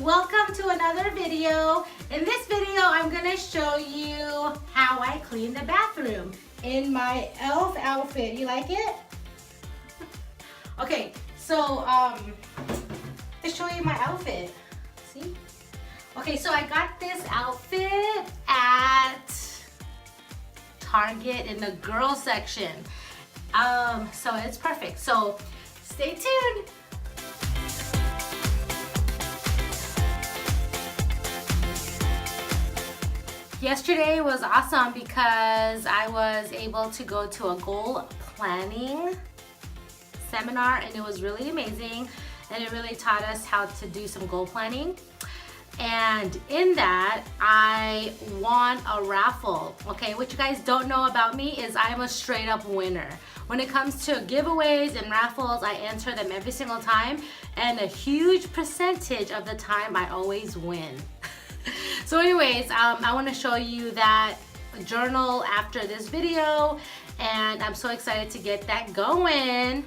welcome to another video. In this video, I'm gonna show you how I clean the bathroom in my elf outfit. You like it? Okay, so to show you my outfit. See? Okay, so I got this outfit at Target in the girls section. So it's perfect. So stay tuned. Yesterday was awesome because I was able to go to a goal planning seminar and it was really amazing, and it really taught us how to do some goal planning. And in that, I won a raffle. Okay, what you guys don't know about me is I'm a straight up winner. When it comes to giveaways and raffles, I enter them every single time, and a huge percentage of the time I always win. So anyways, I want to show you that journal after this video, and I'm so excited to get that going.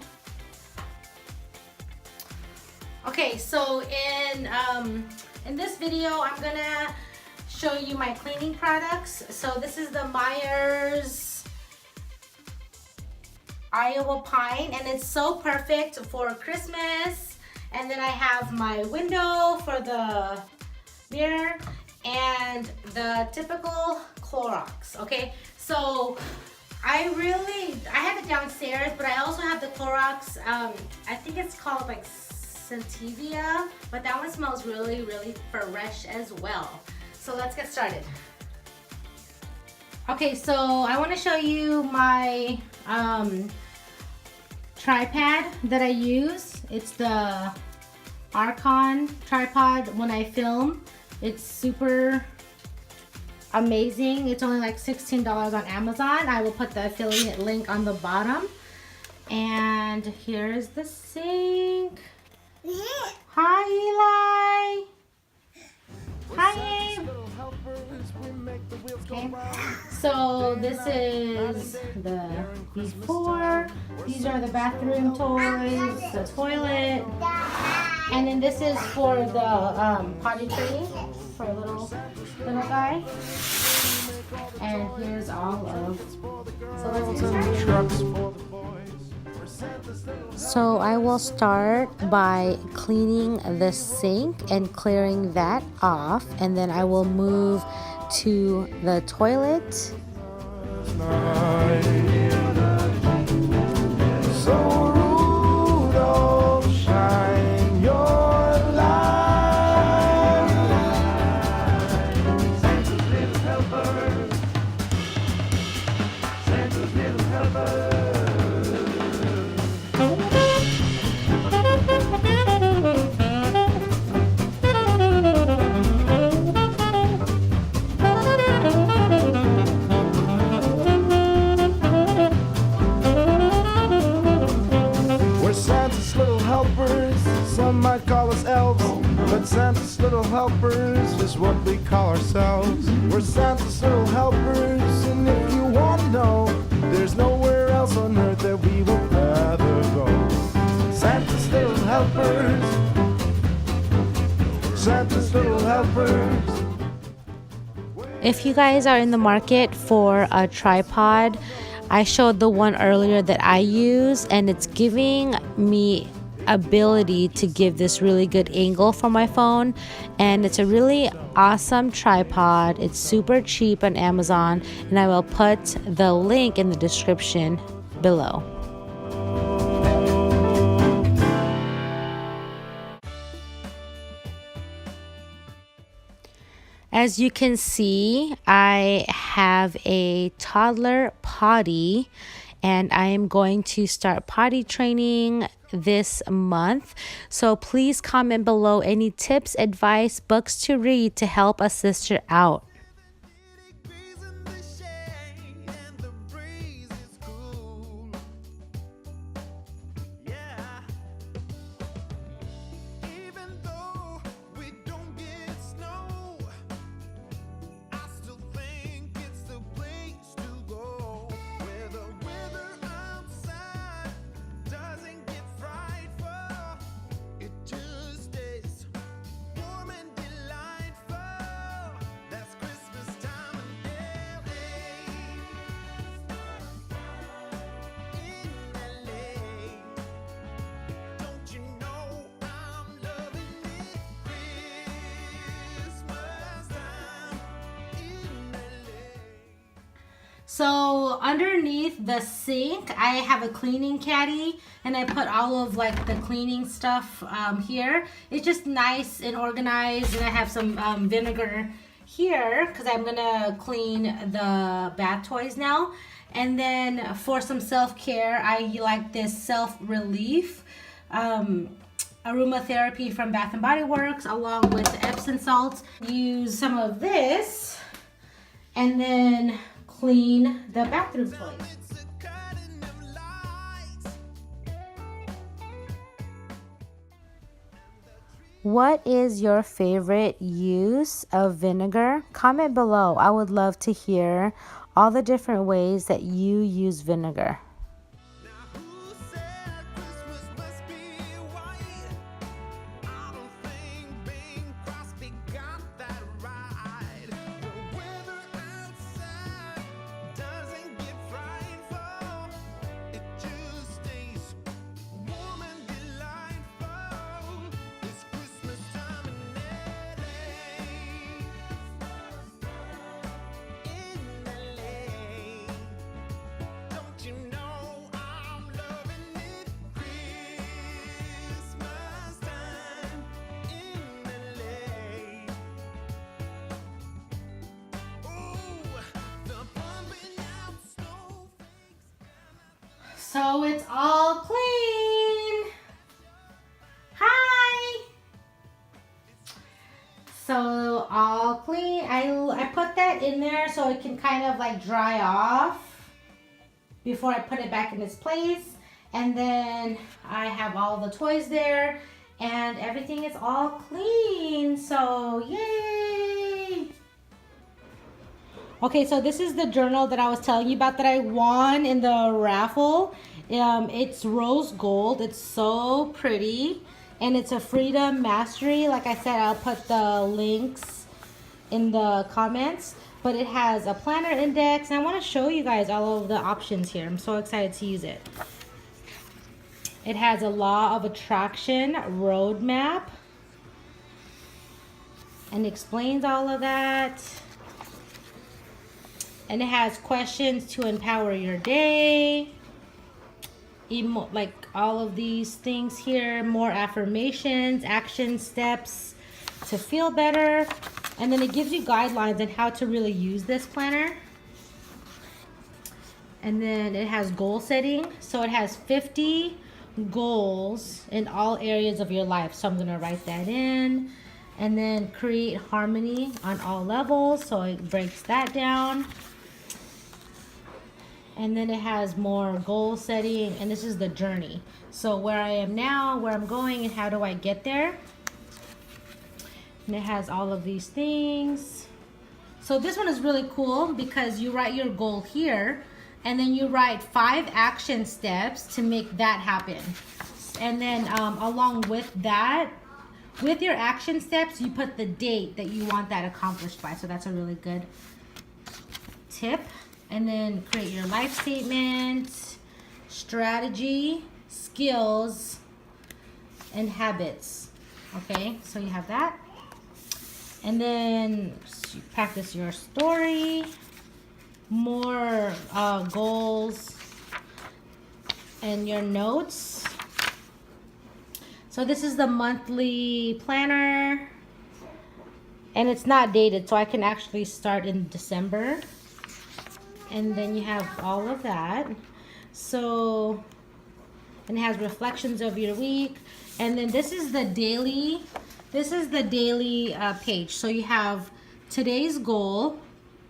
Okay, so in this video, I'm gonna show you my cleaning products. So this is the Myers Iowa Pine, and it's so perfect for Christmas. And then I have my window for the mirror and the typical Clorox. Okay, so I have it downstairs, but I also have the Clorox. I think it's called like Sentivia, but that one smells really, really fresh as well. So let's get started. Okay, so I want to show you my tripod that I use. It's the Archon tripod. When I film, it's super amazing. It's only like $16 on Amazon. I will put the affiliate link on the bottom. And here's the sink. Hi, Eli. Hi, Abe. Okay. So this is the before. These are the bathroom toys, the toilet, and then this is for the potty training for a little guy. And here's all of. So let's get started. So I will start by cleaning the sink and clearing that off, and then I will move to the toilet. Some might call us elves, but Santa's little helpers is what we call ourselves. We're Santa's little helpers, and if you want to know, there's nowhere else on earth that we would rather go. Santa's little helpers, Santa's little helpers. If you guys are in the market for a tripod, I showed the one earlier that I use, and it's giving me ability to give this really good angle for my phone, and it's a really awesome tripod. It's super cheap on Amazon, and I will put the link in the description below. As you can see, I have a toddler potty, and I am going to start potty training this month. So please comment below any tips, advice, books to read to help a sister out. Just stays warm and So underneath the sink, I have a cleaning caddy, and I put all of like the cleaning stuff here. It's just nice and organized, and I have some vinegar here because I'm gonna clean the bath toys now. And then for some self-care, I like this self-relief aromatherapy from Bath & Body Works along with the Epsom salts. Use some of this and then clean the bathroom toys. What is your favorite use of vinegar? Comment below. I would love to hear all the different ways that you use vinegar. So it's all clean. Hi. So all clean. I put that in there so it can kind of like dry off before I put it back in its place. And then I have all the toys there and everything is all clean. So yay. Okay, so this is the journal that I was telling you about that I won in the raffle. It's rose gold. It's so pretty. And it's a Freedom Mastery. Like I said, I'll put the links in the comments. But it has a planner index. And I want to show you guys all of the options here. I'm so excited to use it. It has a law of attraction roadmap. And explains all of that. And it has questions to empower your day. Like all of these things here. More affirmations, action steps to feel better. And then it gives you guidelines on how to really use this planner. And then it has goal setting. So it has 50 goals in all areas of your life. So I'm going to write that in. And then create harmony on all levels. So it breaks that down. And then it has more goal setting, and this is the journey. So where I am now, where I'm going, and how do I get there. And it has all of these things. So this one is really cool because you write your goal here, and then you write 5 action steps to make that happen. And then along with that, with your action steps, you put the date that you want that accomplished by. So that's a really good tip. And then create your life statement, strategy, skills, and habits. Okay, so you have that. And then practice your story, more goals, and your notes. So this is the monthly planner. And it's not dated, so I can actually start in December. And then you have all of that. So, and it has reflections of your week. And then this is the daily page. So you have today's goal,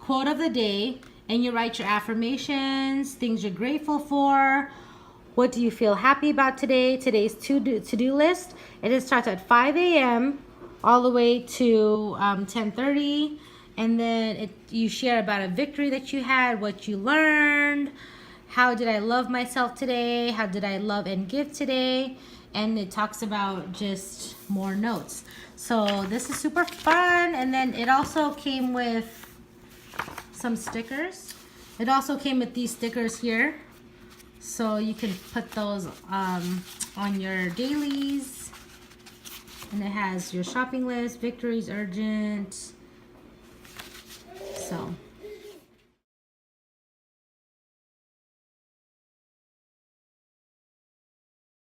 quote of the day, and you write your affirmations, things you're grateful for. What do you feel happy about today? Today's to-do list. It starts at 5 a.m. all the way to 10:30. And then you share about a victory that you had, what you learned, how did I love myself today, how did I love and give today, and it talks about just more notes. So this is super fun. And then it also came with some stickers. It also came with these stickers here. So you can put those on your dailies. And it has your shopping list, victories, urgent. So